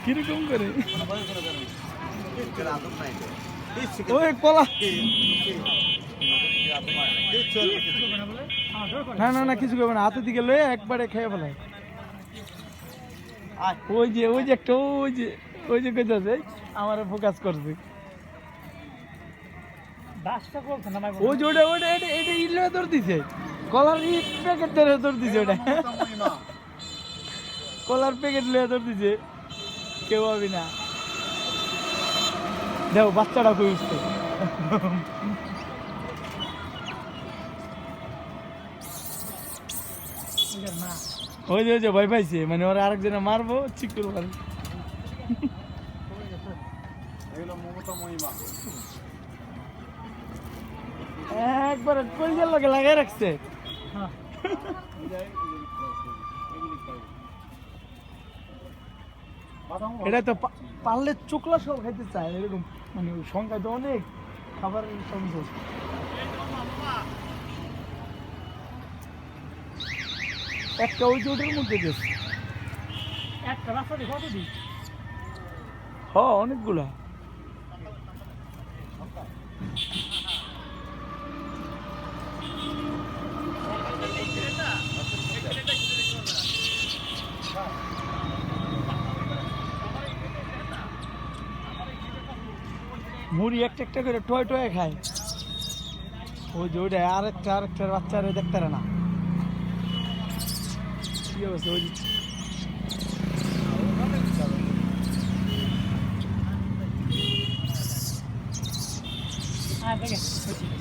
কিরকম করে ওই কলা না না না কিছু করবে না হাতের দিকে লয়ে একবারে খেয়ে ফেলায় ওই যে একটা ওই যে কইতাছে আমার ফোকাস করছে ওই যে ওটা এটা ইলে ধর দিছে কলার প্যাকেট ধরে দিছে ওটা কলার প্যাকেট লয়ে ধর দিছে কেউ পাবি না দেখো বাচ্চাটা কই উঠছে ওই যে ভয় পাইছে মানে ওরা আরেকজনে মারবো চিকুর মারবো একবার কলিজার লগে লাগাই রাখছে এটা তো পারলে চোখলা সব খাইতে চায় এরকম মানে সংখ্যা তো অনেক খাবারের সংখ্যা একটা ওই ওটার মধ্যে গেছে একটা রাস্তা দিয়ে কত দিন অনেকগুলা মুড়ি একটা একটা করে টয় টয়ে খায় ওই যে ওইটা আরেকটা বাচ্চারে দেখতে না কি অবস্থা ওই দেখে